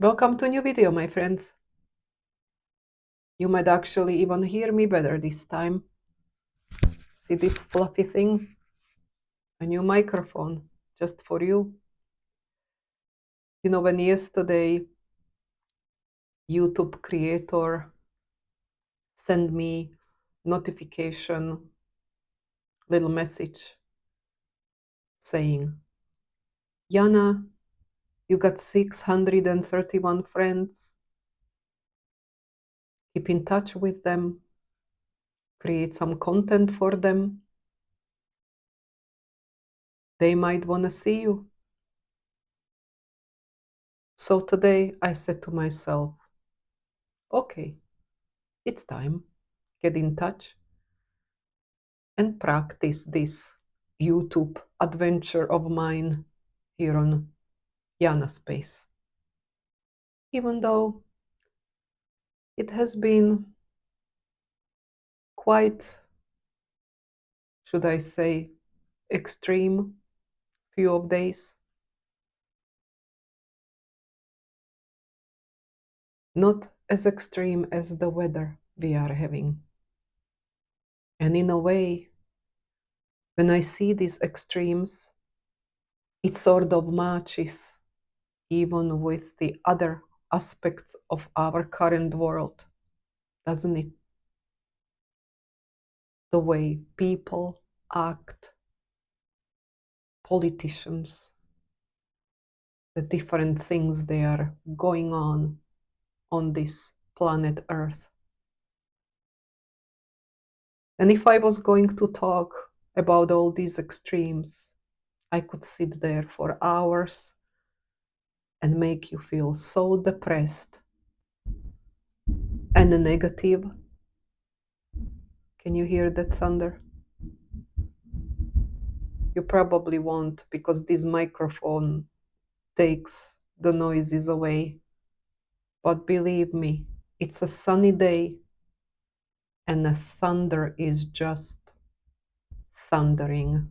Welcome to a new video, my friends. You might actually even hear me better this time. See this fluffy thing? A new microphone, just for you. You know, when yesterday YouTube creator sent me notification, little message saying, Yana, you got 631 friends. Keep in touch with them. Create some content for them. They might want to see you. So today I said to myself, okay, it's time. Get in touch and practice this YouTube adventure of mine here on Yana Space. Even though it has been quite, should I say, extreme few of days. Not as extreme as the weather we are having. And in a way, when I see these extremes, it sort of matches even with the other aspects of our current world, doesn't it? The way people act, politicians, the different things they are going on this planet Earth. And if I was going to talk about all these extremes, I could sit there for hours and make you feel so depressed and negative. Can you hear that thunder? You probably won't, because this microphone takes the noises away. But believe me, it's a sunny day and the thunder is just thundering.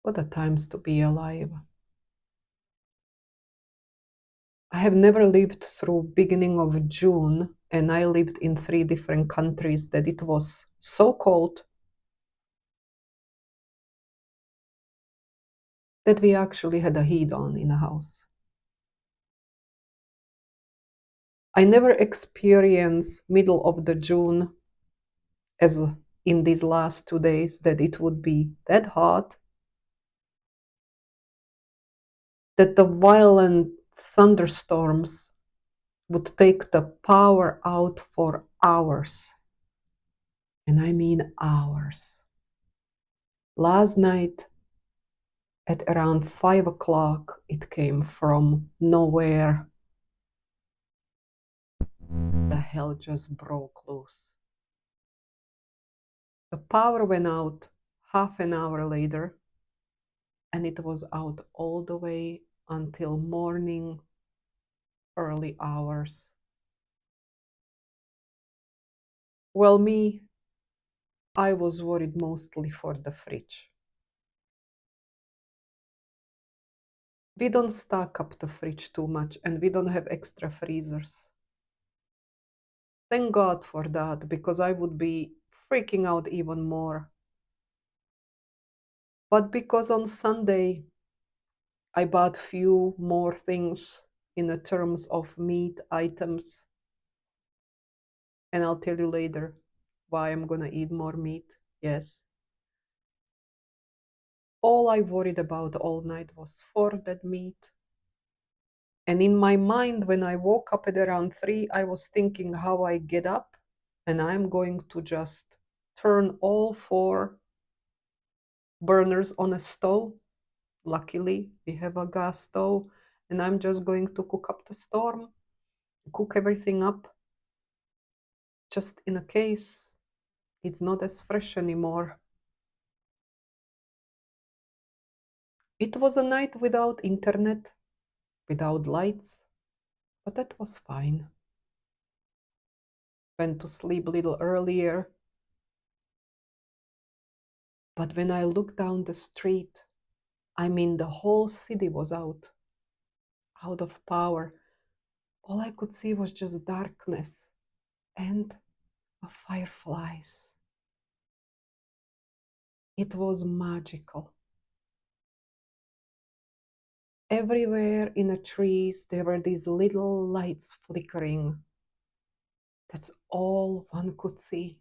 What a times to be alive. I have never lived through beginning of June, and I lived in 3 different countries that it was so cold that we actually had a heat on in the house. I never experienced middle of the June as in these last 2 days that it would be that hot, that the violent thunderstorms would take the power out for hours. And I mean hours. Last night at around 5 o'clock, it came from nowhere. The hell just broke loose. The power went out half an hour later, and it was out all the way until morning, early hours. Well, I was worried mostly for the fridge. We don't stock up the fridge too much, and we don't have extra freezers. Thank God for that, because I would be freaking out even more. But because on Sunday I bought few more things in the terms of meat items, and I'll tell you later why I'm gonna eat more meat. Yes. All I worried about all night was for that meat. And in my mind, when I woke up at around 3, I was thinking how I get up and I'm going to just turn all 4 burners on a stove. Luckily, we have a gas stove, and I'm just going to cook up the storm, cook everything up, just in a case it's not as fresh anymore. It was a night without internet, without lights, but that was fine. Went to sleep a little earlier. But when I looked down the street, I mean, the whole city was out of power. All I could see was just darkness and fireflies. It was magical. Everywhere in the trees, there were these little lights flickering. That's all one could see.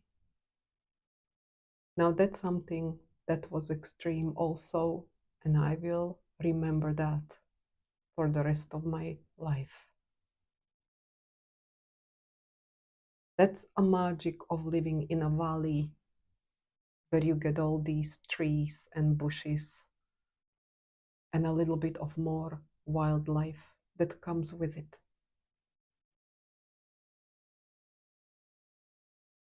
Now, that's something that was extreme also, and I will remember that for the rest of my life. That's a magic of living in a valley where you get all these trees and bushes and a little bit of more wildlife that comes with it.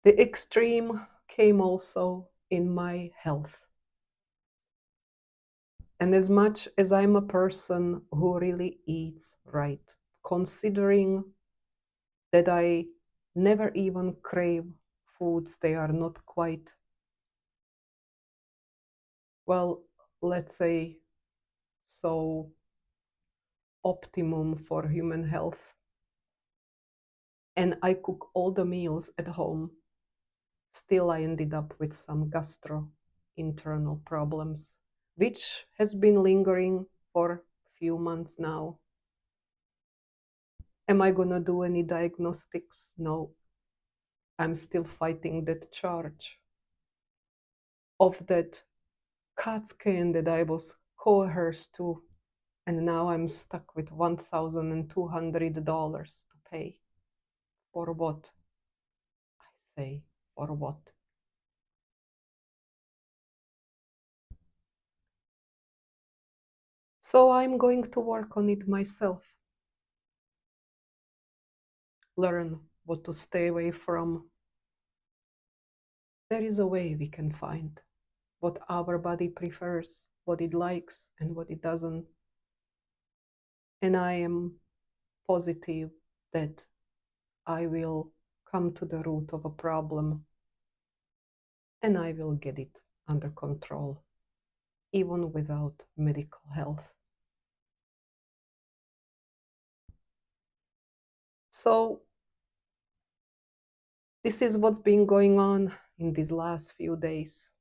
The extreme came also in my health. And as much as I'm a person who really eats right, considering that I never even crave foods they are not quite, well, let's say, so optimum for human health. And I cook all the meals at home. Still, I ended up with some gastro-internal problems, which has been lingering for a few months now. Am I gonna do any diagnostics? No. I'm still fighting that charge of that CAT scan that I was coerced to, and now I'm stuck with $1,200 to pay. For what? I say, for what? So I'm going to work on it myself. Learn what to stay away from. There is a way we can find what our body prefers, what it likes, and what it doesn't. And I am positive that I will come to the root of a problem and I will get it under control, even without medical help. So, this is what's been going on in these last few days.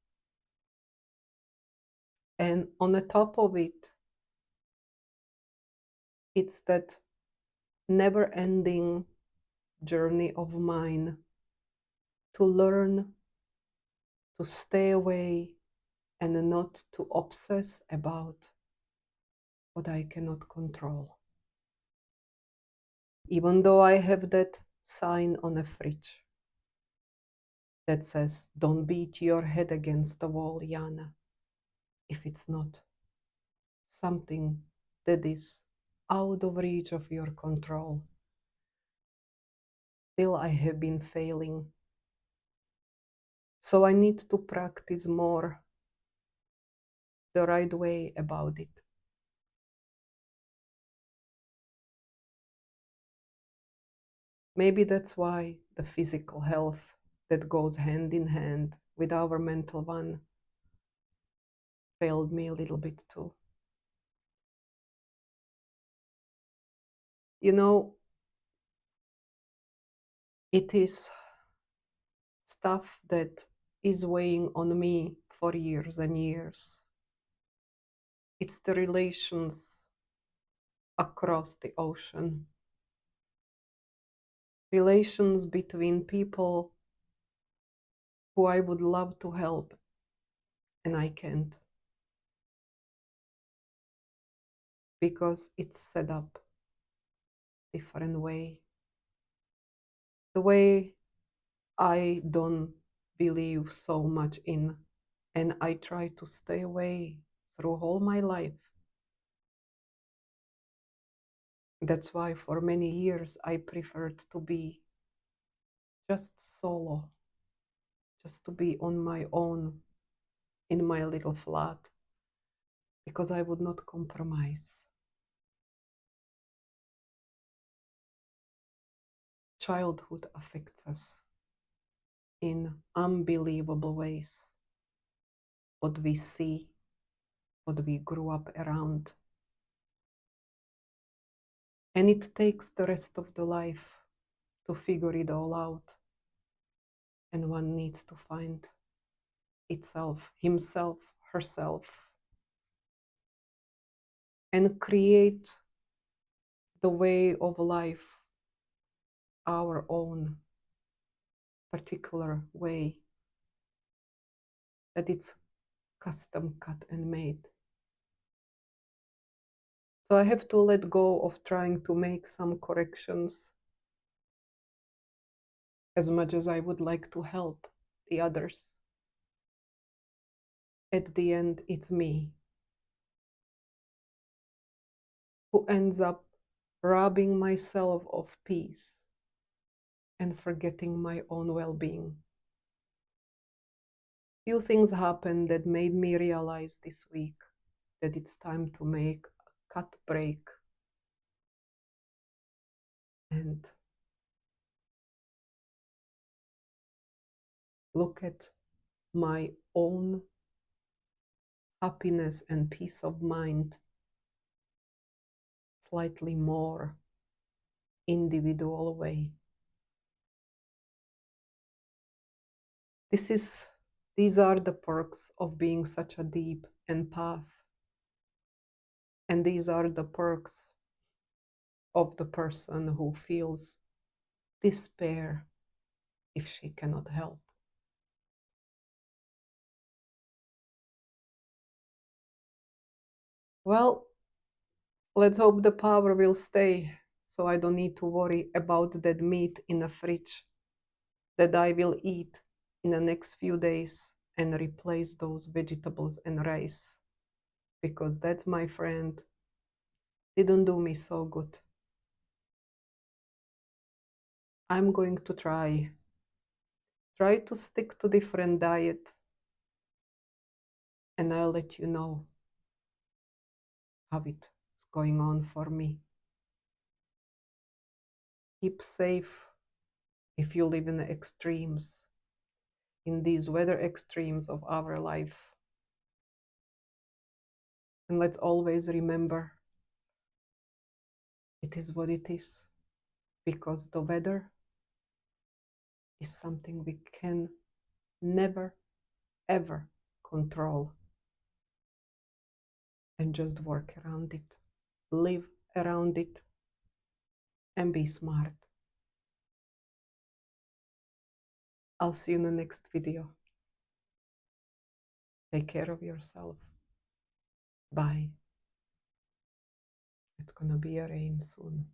And on the top of it, it's that never ending journey of mine to learn to stay away and not to obsess about what I cannot control. Even though I have that sign on a fridge that says, "Don't beat your head against the wall, Jana," if it's not something that is out of reach of your control. Still, I have been failing. So I need to practice more the right way about it. Maybe that's why the physical health that goes hand in hand with our mental one failed me a little bit too. You know, it is stuff that is weighing on me for years and years. It's the relations across the ocean, relations between people who I would love to help and I can't because it's set up different way. The way I don't believe so much in, and I try to stay away through all my life. That's why for many years I preferred to be just solo, just to be on my own in my little flat, because I would not compromise. Childhood affects us in unbelievable ways. What we see, what we grew up around. And it takes the rest of the life to figure it all out. And one needs to find itself, himself, herself, and create the way of life, our own particular way, that it's custom cut and made. So I have to let go of trying to make some corrections as much as I would like to help the others. At the end, it's me who ends up robbing myself of peace and forgetting my own well-being. Few things happened that made me realize this week that it's time to make a cut break and look at my own happiness and peace of mind slightly more individual way. These are the perks of being such a deep empath. And these are the perks of the person who feels despair if she cannot help. Well, let's hope the power will stay so I don't need to worry about that meat in the fridge that I will eat in the next few days and replace those vegetables and rice, because that, my friend, didn't do me so good. I'm going to try to stick to different diet, and I'll let you know how it's going on for me. Keep safe if you live in the extremes, in these weather extremes of our life. And let's always remember it is what it is, because the weather is something we can never, ever control. And just work around it, live around it, and be smart. I'll see you in the next video. Take care of yourself. Bye. It's gonna be a rain soon.